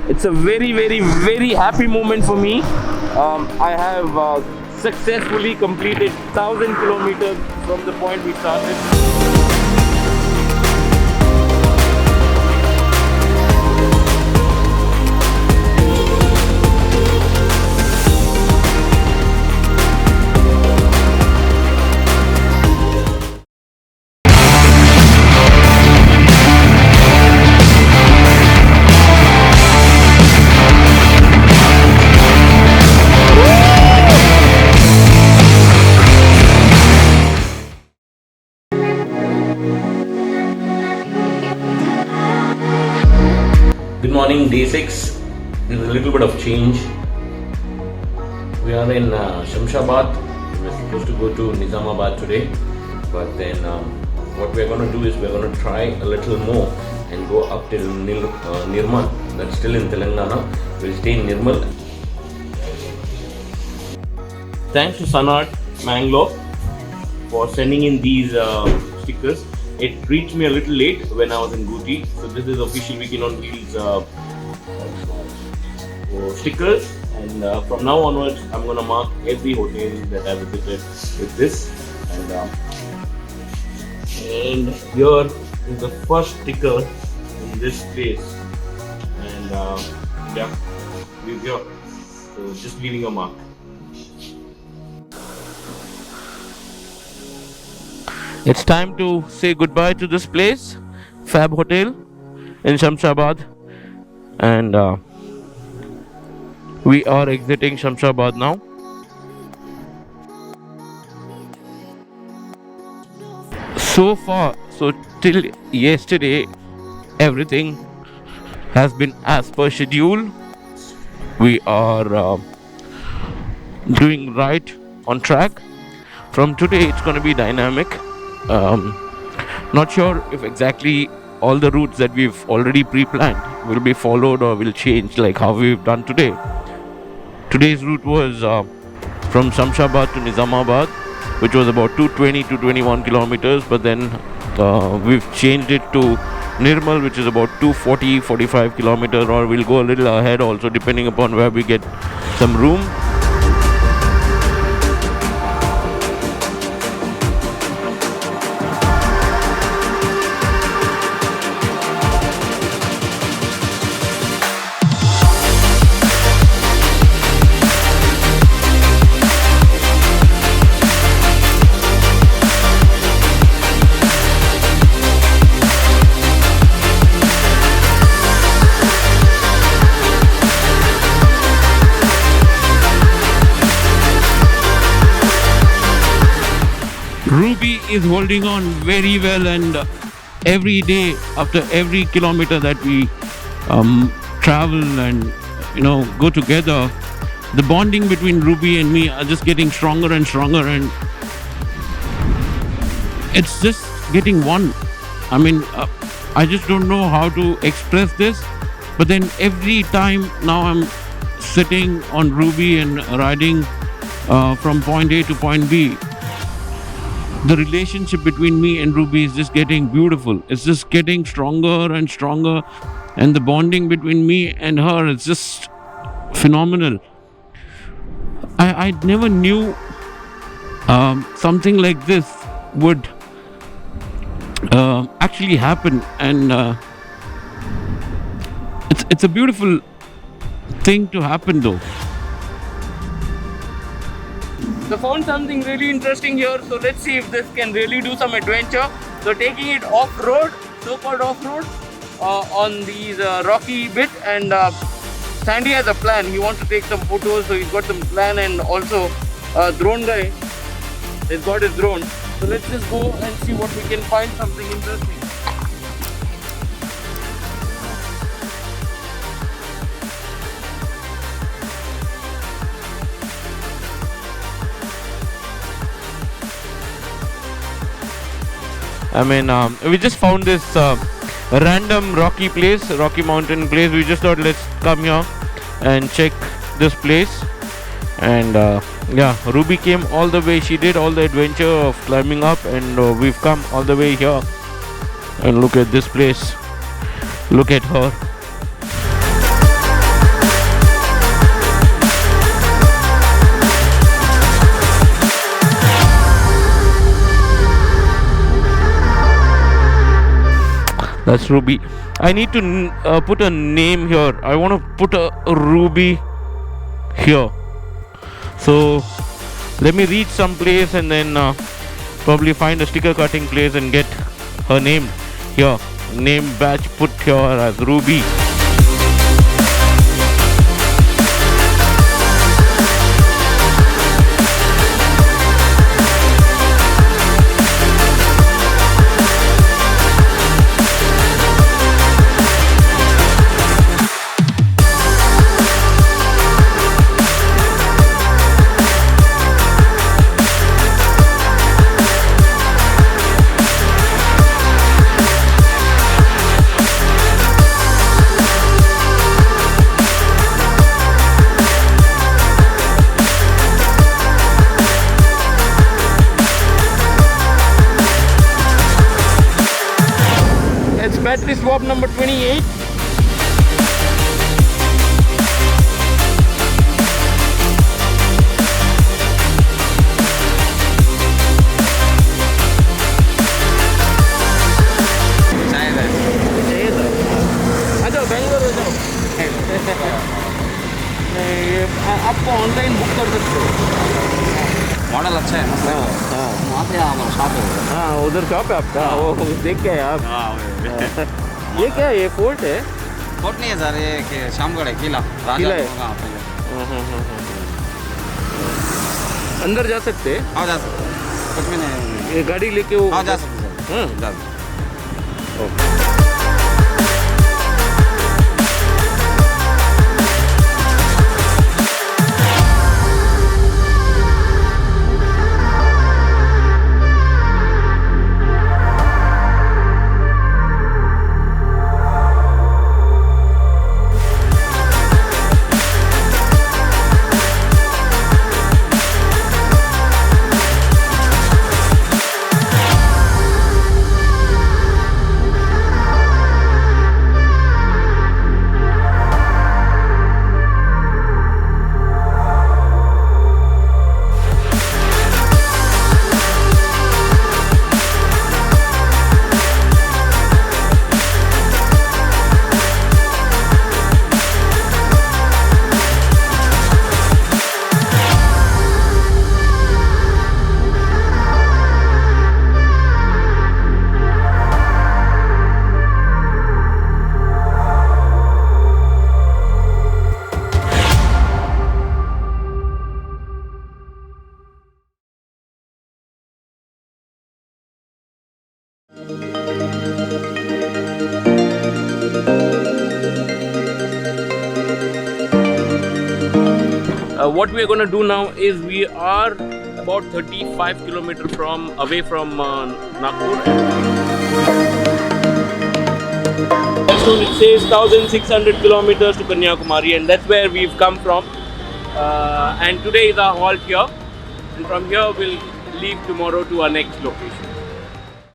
It's a very happy moment for me. I have successfully completed 1,000 kilometers from the point we started. Good morning, day 6. There's a little bit of change. We are in Shamshabad. We're supposed to go to Nizamabad today, but then what we're going to do is we're going to try a little more and go up till Nirmal. That's still in Telangana. We'll stay in Nirmal. Thanks to Sunart Mangalore for sending in these stickers. It reached me a little late when I was in Guti, so this is official Weekend on Wheels stickers, and from now onwards I'm going to mark every hotel that I visited with this, and here is the first sticker in this place, and yeah, we're here, so just leaving a mark. It's time to say goodbye to this place, Fab Hotel in Shamshabad, and we are exiting Shamshabad now. So far, so till yesterday, everything has been as per schedule. We are doing right on track. From today, it's going to be dynamic. Not sure if exactly all the routes that we've already pre-planned will be followed or will change like how we've done today. Today's route was from Shamshabad to Nizamabad, which was about 220 to 21 kilometers, but then we've changed it to Nirmal, which is about 240-45 kilometers, or we'll go a little ahead also depending upon where we get some room. Ruby is holding on very well, and every day after every kilometer that we travel and go together, the bonding between Ruby and me are just getting stronger and stronger, and it's just getting one. I mean, I just don't know how to express this, but then every time now I'm sitting on Ruby and riding from point A to point B, the relationship between me and Ruby is just getting beautiful. It's just getting stronger and stronger, and the bonding between me and her is just phenomenal. I never knew something like this would actually happen, and it's a beautiful thing to happen though. So found something really interesting here, so let's see if this can really do some adventure. So taking it off-road, so-called off-road, on these rocky bit, and Sandy has a plan. He wants to take some photos, so he's got some plan, and also drone guy has got his drone. So let's just go and see what we can find something interesting. I mean, we just found this random rocky place, rocky mountain place. We just thought let's come here and check this place. And yeah, Ruby came all the way. She did all the adventure of climbing up, and we've come all the way here. And look at this place. Look at her. That's Ruby. I need to put a name here. I want to put a Ruby here. So let me reach some place and then probably find a sticker cutting place and get her name here. Name badge put here as Ruby. Battery swap number 28. आपको online book कर सकते हो। Model अच्छा है मस्त है। वहाँ पे हमारा शॉप है। हाँ उधर शॉप है आपका। वो देख के आप। ये क्या है? ये फोर्ट है? फोर्ट नहीं है सर, ये शामगढ़ है, किला राजा है। अंदर जा सकते हैं? हाँ जा सकते, कुछ भी नहीं। ये गाड़ी लेके वो? हाँ जा सकते हैं। जा सकते। What we are going to do now is we are about 35 kilometers away from Nagpur. Soon it says 1600 kilometers to Kanyakumari, and that's where we've come from. And today is our halt here, and from here we'll leave tomorrow to our next location.